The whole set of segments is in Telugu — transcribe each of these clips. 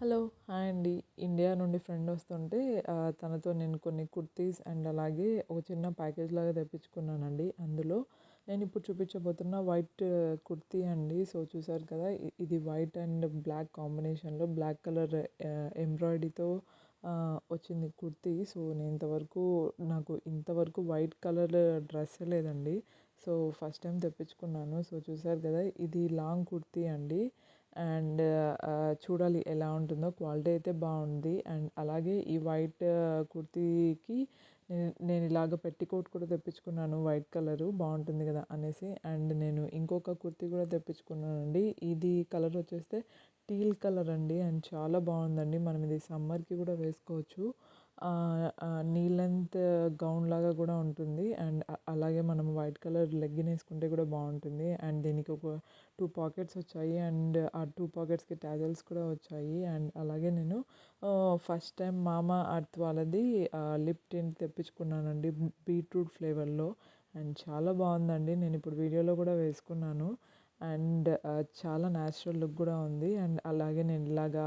హలో! హాయ్ అండి. ఇండియా నుండి ఫ్రెండ్ వస్తుంటే తనతో నేను కొన్ని కుర్తీస్ అండ్ అలాగే ఒక చిన్న ప్యాకేజ్‌లాగా తెప్పించుకున్నానండి. అందులో నేనిప్పుడు చూపించబోతున్న వైట్ కుర్తీ అండి. సో, చూసారు కదా! ఇది వైట్ అండ్ బ్లాక్ కాంబినేషన్‌లో బ్లాక్ కలర్ ఎంబ్రాయిడరీతో వచ్చింది కుర్తీ. సో, నాకు ఇంతవరకు వైట్ కలర్ డ్రెస్సే లేదండి. సో, ఫస్ట్ టైం తెప్పించుకున్నాను. సో, చూసారు కదా! ఇది లాంగ్ కుర్తీ అండి. అండ్ చూడాలి ఎలా ఉంటుందో. క్వాలిటీ అయితే బాగుంది. అండ్ అలాగే ఈ వైట్ కుర్తీకి నేను ఇలాగ పెట్టికోట్ కూడా తెప్పించుకున్నాను వైట్ కలరు బాగుంటుంది కదా అనేసి. అండ్ నేను ఇంకొక కుర్తీ కూడా తెప్పించుకున్నానండి. ఇది కలర్ వచ్చేస్తే టీల్ కలర్ అండి. అండ్ చాలా బాగుందండి. మనం ఇది సమ్మర్కి కూడా వేసుకోవచ్చు. నీ లెంత్ గౌన్ లాగా కూడా ఉంటుంది. అండ్ అలాగే మనం వైట్ కలర్ లెగ్గిన్ వేసుకుంటే కూడా బాగుంటుంది. అండ్ దీనికి ఒక 2 పాకెట్స్ వచ్చాయి. అండ్ ఆ 2 పాకెట్స్‌కి టాజల్స్ కూడా వచ్చాయి. అండ్ అలాగే నేను ఫస్ట్ టైం మామా అర్త్ వాళ్ళది లిప్ టింట్ తెప్పించుకున్నానండి బీట్రూట్ ఫ్లేవర్‌లో. అండ్ చాలా బాగుందండి. నేను ఇప్పుడు వీడియోలో కూడా వేసుకున్నాను. అండ్ చాలా న్యాచురల్ లుక్ కూడా ఉంది. అండ్ అలాగే నేను ఇలాగా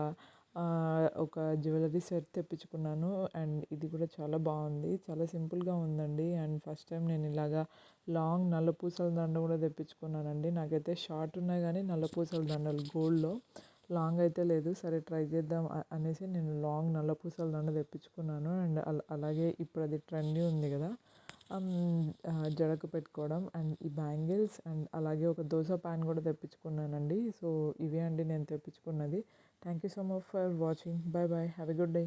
ఒక జ్యువెలరీ సెట్ తెప్పించుకున్నాను. అండ్ ఇది కూడా చాలా బాగుంది. చాలా సింపుల్గా ఉందండి. అండ్ ఫస్ట్ టైం నేను ఇలాగా లాంగ్ నల్ల పూసల దండ కూడా తెప్పించుకున్నానండి. నాకైతే షార్ట్ ఉన్నాయి కానీ నల్ల పూసల దండలు గోల్డ్‌లో. లాంగ్ అయితే లేదు. సరే ట్రై చేద్దాం అనేసి నేను లాంగ్ నల్ల పూసల దండ తెప్పించుకున్నాను. అండ్ అలాగే ఇప్పుడు అది ట్రెండీ ఉంది కదా! జడకు పెట్టుకోవడం. అండ్ ఈ బ్యాంగిల్స్ అండ్ అలాగే ఒక దోస పాన్ కూడా తెప్పించుకున్నానండి. సో, ఇవే అండి నేను తెప్పించుకున్నది. Thank you so much for watching. Bye bye. Have a good day.